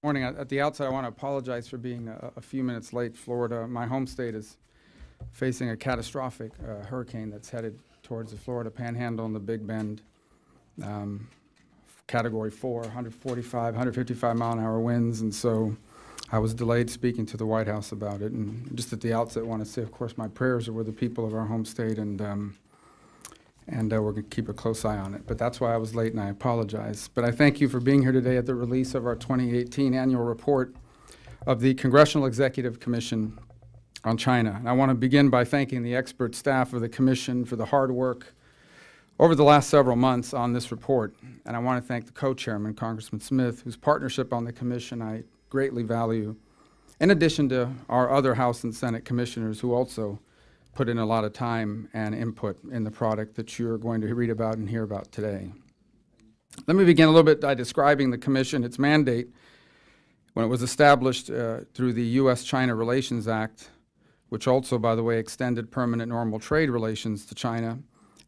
Morning. At the outset, I want to apologize for being a few minutes late. Florida, my home state, is facing a catastrophic hurricane that's headed towards the Florida Panhandle and the Big Bend. Category 4, 145, 155 mile an hour winds, and so I was delayed speaking to the White House about it. And just at the outset, I want to say, of course, my prayers are with the people of our home state, and we're going to keep a close eye on it. But that's why I was late, and I apologize. But I thank you for being here today at the release of our 2018 annual report of the Congressional Executive Commission on China. And I want to begin by thanking the expert staff of the Commission for the hard work over the last several months on this report. And I want to thank the co-chairman, Congressman Smith, whose partnership on the Commission I greatly value, in addition to our other House and Senate commissioners who also put in a lot of time and input in the product that you're going to read about and hear about today. Let me begin a little bit by describing the Commission, its mandate. When it was established through the U.S.-China Relations Act, which also, by the way, extended permanent normal trade relations to China,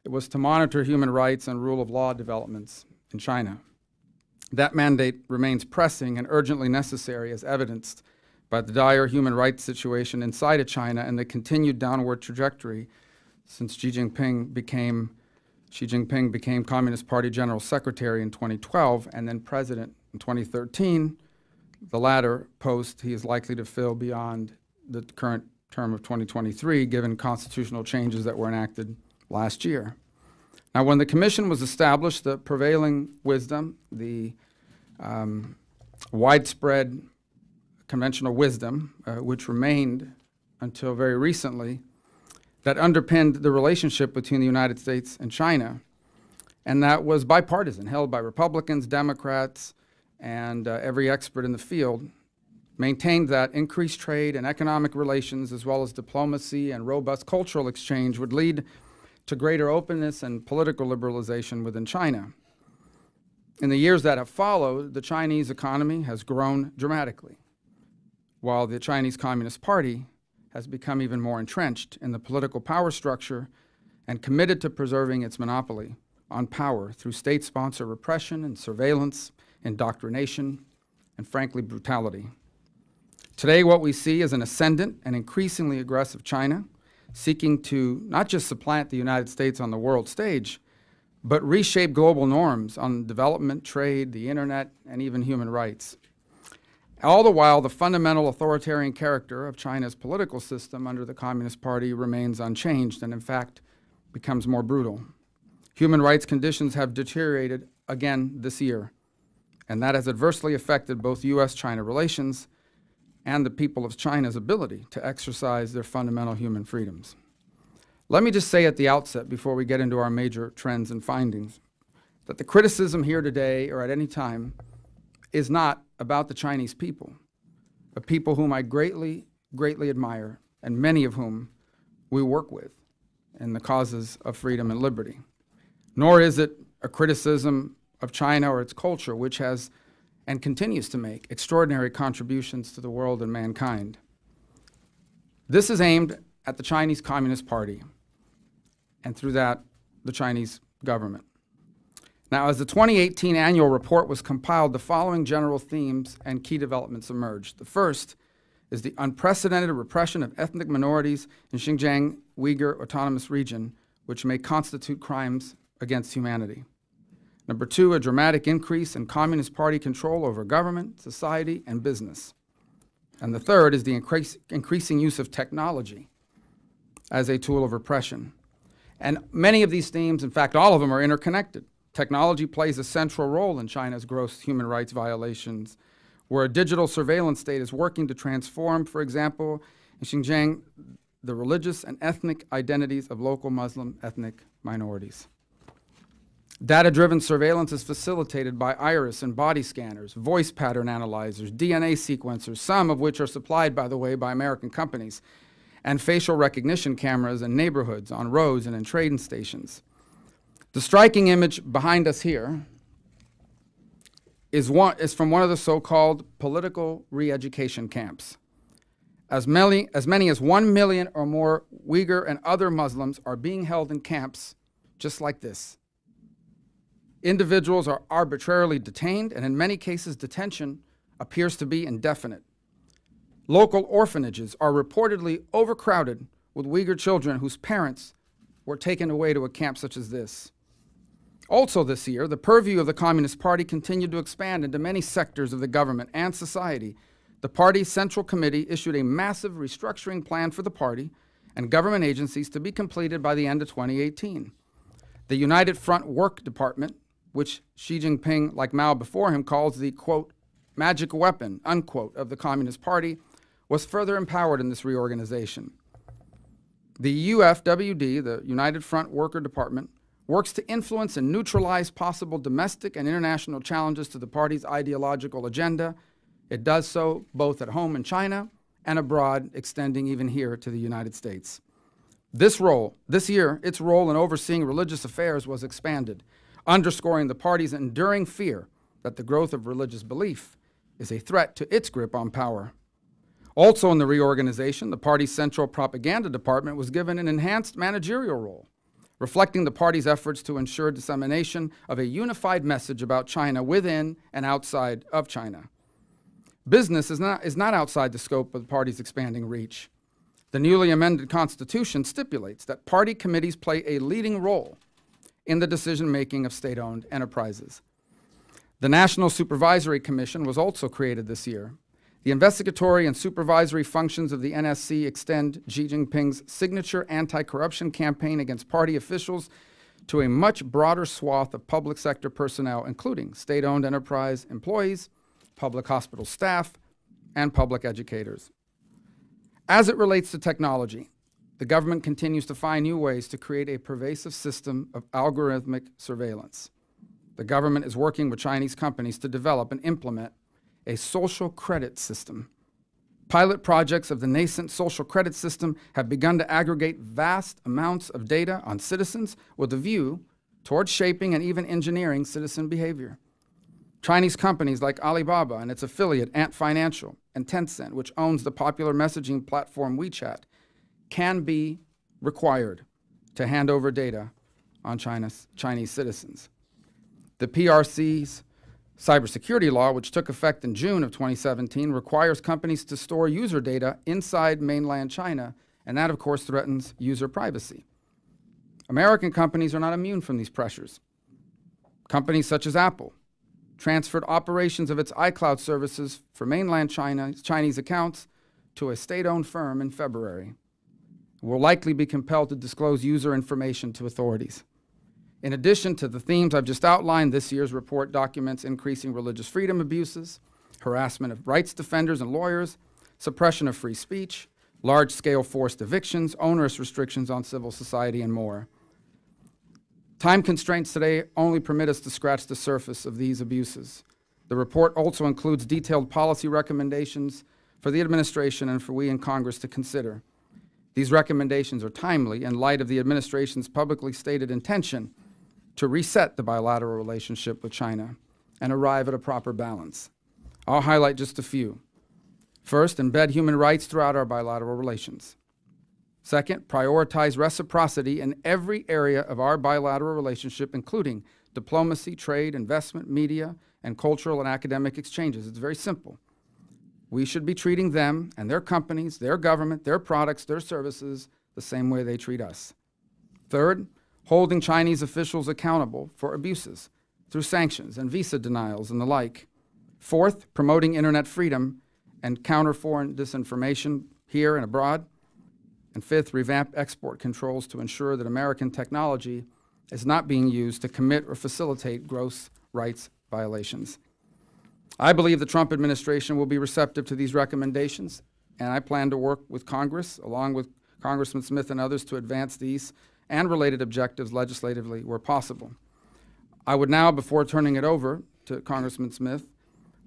it was to monitor human rights and rule of law developments in China. That mandate remains pressing and urgently necessary, as evidenced by the dire human rights situation inside of China and the continued downward trajectory since Xi Jinping became Communist Party General Secretary in 2012 and then President in 2013, the latter post he is likely to fill beyond the current term of 2023, given constitutional changes that were enacted last year. Now, when the Commission was established, the prevailing wisdom, the widespread conventional wisdom, which remained until very recently, that underpinned the relationship between the United States and China, and that was bipartisan, held by Republicans, Democrats, and every expert in the field, maintained that increased trade and economic relations, as well as diplomacy and robust cultural exchange, would lead to greater openness and political liberalization within China. In the years that have followed, the Chinese economy has grown dramatically, while the Chinese Communist Party has become even more entrenched in the political power structure and committed to preserving its monopoly on power through state-sponsored repression and surveillance, indoctrination, and frankly, brutality. Today, what we see is an ascendant and increasingly aggressive China seeking to not just supplant the United States on the world stage, but reshape global norms on development, trade, the internet, and even human rights. All the while, the fundamental authoritarian character of China's political system under the Communist Party remains unchanged and, in fact, becomes more brutal. Human rights conditions have deteriorated again this year, and that has adversely affected both U.S.-China relations and the people of China's ability to exercise their fundamental human freedoms. Let me just say at the outset, before we get into our major trends and findings, that the criticism here today or at any time is not about the Chinese people, a people whom I greatly, greatly admire, and many of whom we work with in the causes of freedom and liberty. Nor is it a criticism of China or its culture, which has and continues to make extraordinary contributions to the world and mankind. This is aimed at the Chinese Communist Party, and through that, the Chinese government. Now, as the 2018 annual report was compiled, the following general themes and key developments emerged. The first is the unprecedented repression of ethnic minorities in Xinjiang Uyghur Autonomous Region, which may constitute crimes against humanity. Number two, a dramatic increase in Communist Party control over government, society, and business. And the third is the increasing use of technology as a tool of repression. And many of these themes, in fact, all of them are interconnected. Technology plays a central role in China's gross human rights violations, where a digital surveillance state is working to transform, for example, in Xinjiang, the religious and ethnic identities of local Muslim ethnic minorities. Data-driven surveillance is facilitated by iris and body scanners, voice pattern analyzers, DNA sequencers, some of which are supplied, by the way, by American companies, and facial recognition cameras in neighborhoods, on roads, and in train stations. The striking image behind us here is from one of the so-called political re-education camps. As many as 1 million or more Uyghur and other Muslims are being held in camps just like this. Individuals are arbitrarily detained, and in many cases, detention appears to be indefinite. Local orphanages are reportedly overcrowded with Uyghur children whose parents were taken away to a camp such as this. Also this year, the purview of the Communist Party continued to expand into many sectors of the government and society. The party's Central Committee issued a massive restructuring plan for the party and government agencies to be completed by the end of 2018. The United Front Work Department, which Xi Jinping, like Mao before him, calls the, quote, magic weapon, unquote, of the Communist Party, was further empowered in this reorganization. The UFWD, the United Front Worker Department, works to influence and neutralize possible domestic and international challenges to the party's ideological agenda. It does so both at home in China and abroad, extending even here to the United States. This year, its role in overseeing religious affairs was expanded, underscoring the party's enduring fear that the growth of religious belief is a threat to its grip on power. Also in the reorganization, the party's Central Propaganda Department was given an enhanced managerial role, reflecting the party's efforts to ensure dissemination of a unified message about China within and outside of China. Business is not outside the scope of the party's expanding reach. The newly amended Constitution stipulates that party committees play a leading role in the decision-making of state-owned enterprises. The National Supervisory Commission was also created this year. The investigatory and supervisory functions of the NSC extend Xi Jinping's signature anti-corruption campaign against party officials to a much broader swath of public sector personnel, including state-owned enterprise employees, public hospital staff, and public educators. As it relates to technology, the government continues to find new ways to create a pervasive system of algorithmic surveillance. The government is working with Chinese companies to develop and implement a social credit system. Pilot projects of the nascent social credit system have begun to aggregate vast amounts of data on citizens with a view towards shaping and even engineering citizen behavior. Chinese companies like Alibaba and its affiliate Ant Financial and Tencent, which owns the popular messaging platform WeChat, can be required to hand over data on Chinese citizens. The PRC's cybersecurity law, which took effect in June of 2017, requires companies to store user data inside mainland China, and that, of course, threatens user privacy. American companies are not immune from these pressures. Companies such as Apple transferred operations of its iCloud services for mainland Chinese accounts to a state-owned firm in February. It will likely be compelled to disclose user information to authorities. In addition to the themes I've just outlined, this year's report documents increasing religious freedom abuses, harassment of rights defenders and lawyers, suppression of free speech, large-scale forced evictions, onerous restrictions on civil society, and more. Time constraints today only permit us to scratch the surface of these abuses. The report also includes detailed policy recommendations for the administration and for we in Congress to consider. These recommendations are timely in light of the administration's publicly stated intention to reset the bilateral relationship with China and arrive at a proper balance. I'll highlight just a few. First, embed human rights throughout our bilateral relations. Second, prioritize reciprocity in every area of our bilateral relationship, including diplomacy, trade, investment, media, and cultural and academic exchanges. It's very simple. We should be treating them and their companies, their government, their products, their services the same way they treat us. Third, holding Chinese officials accountable for abuses through sanctions and visa denials and the like. Fourth, promoting internet freedom and counter foreign disinformation here and abroad. And fifth, revamp export controls to ensure that American technology is not being used to commit or facilitate gross rights violations. I believe the Trump administration will be receptive to these recommendations, and I plan to work with Congress, along with Congressman Smith and others, to advance these and related objectives legislatively where possible. I would now, before turning it over to Congressman Smith,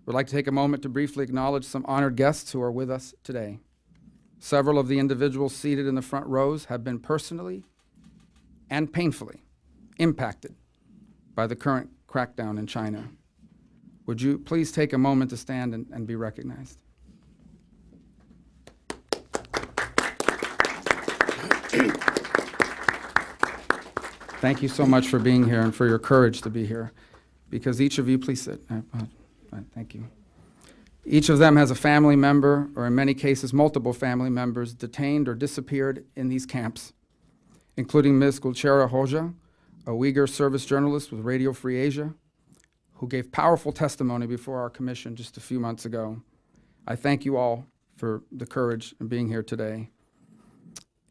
would like to take a moment to briefly acknowledge some honored guests who are with us today. Several of the individuals seated in the front rows have been personally and painfully impacted by the current crackdown in China. Would you please take a moment to stand and be recognized? Thank you so much for being here and for your courage to be here. Because each of you, please sit. Thank you. Each of them has a family member, or in many cases multiple family members, detained or disappeared in these camps, including Ms. Gulchera Hoja, a Uyghur service journalist with Radio Free Asia, who gave powerful testimony before our commission just a few months ago. I thank you all for the courage in being here today.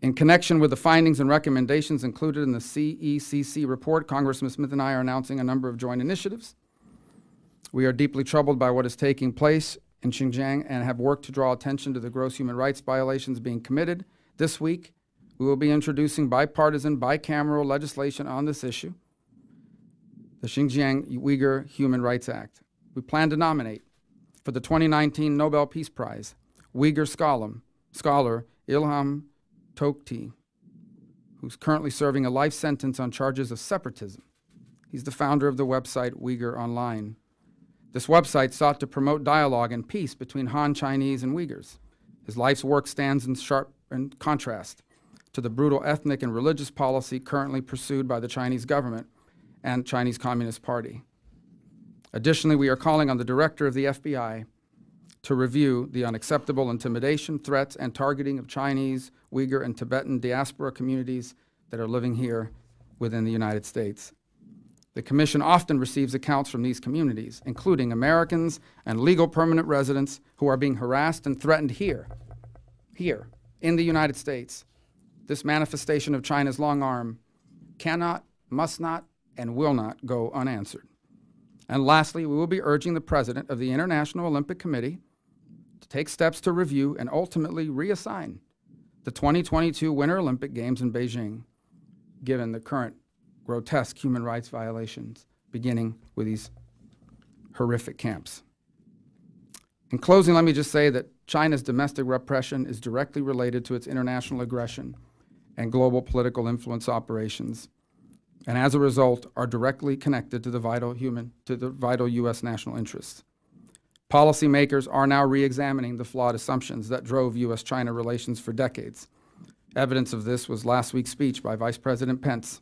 In connection with the findings and recommendations included in the CECC report, Congressman Smith and I are announcing a number of joint initiatives. We are deeply troubled by what is taking place in Xinjiang and have worked to draw attention to the gross human rights violations being committed. This week, we will be introducing bipartisan, bicameral legislation on this issue, the Xinjiang Uyghur Human Rights Act. We plan to nominate for the 2019 Nobel Peace Prize Uyghur scholar Ilham Tohti, who's currently serving a life sentence on charges of separatism. He's the founder of the website Uyghur Online. This website sought to promote dialogue and peace between Han Chinese and Uyghurs. His life's work stands in sharp contrast to the brutal ethnic and religious policy currently pursued by the Chinese government and Chinese Communist Party. Additionally, we are calling on the director of the FBI to review the unacceptable intimidation, threats, and targeting of Chinese, Uyghur, and Tibetan diaspora communities that are living here within the United States. The Commission often receives accounts from these communities, including Americans and legal permanent residents who are being harassed and threatened here in the United States. This manifestation of China's long arm cannot, must not, and will not go unanswered. And lastly, we will be urging the President of the International Olympic Committee to take steps to review and ultimately reassign the 2022 Winter Olympic Games in Beijing, given the current grotesque human rights violations, beginning with these horrific camps. In closing, let me just say that China's domestic repression is directly related to its international aggression and global political influence operations, and as a result are directly connected to the vital U.S. national interests. Policymakers are now re-examining the flawed assumptions that drove U.S.-China relations for decades. Evidence of this was last week's speech by Vice President Pence.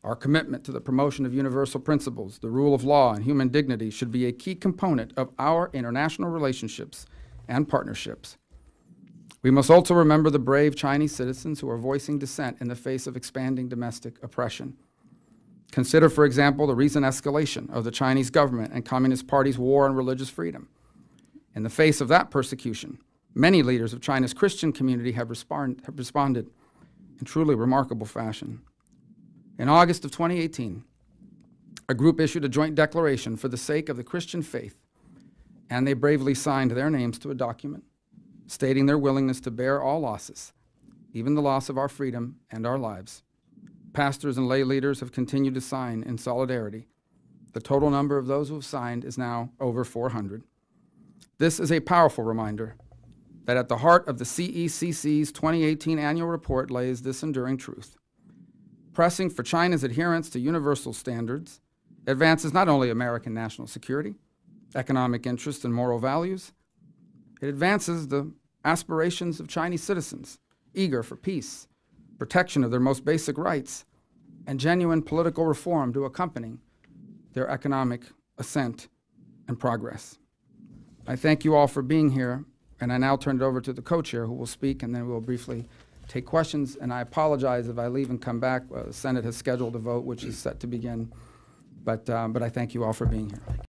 Our commitment to the promotion of universal principles, the rule of law, and human dignity should be a key component of our international relationships and partnerships. We must also remember the brave Chinese citizens who are voicing dissent in the face of expanding domestic oppression. Consider, for example, the recent escalation of the Chinese government and Communist Party's war on religious freedom. In the face of that persecution, many leaders of China's Christian community have responded in truly remarkable fashion. In August of 2018, a group issued a joint declaration for the sake of the Christian faith, and they bravely signed their names to a document stating their willingness to bear all losses, even the loss of our freedom and our lives. Pastors and lay leaders have continued to sign in solidarity. The total number of those who have signed is now over 400. This is a powerful reminder that at the heart of the CECC's 2018 annual report lays this enduring truth. Pressing for China's adherence to universal standards advances not only American national security, economic interests, and moral values, it advances the aspirations of Chinese citizens eager for peace, protection of their most basic rights, and genuine political reform to accompany their economic ascent and progress. I thank you all for being here, and I now turn it over to the co-chair who will speak, and then we'll briefly take questions. And I apologize if I leave and come back. The Senate has scheduled a vote which is set to begin, but I thank you all for being here.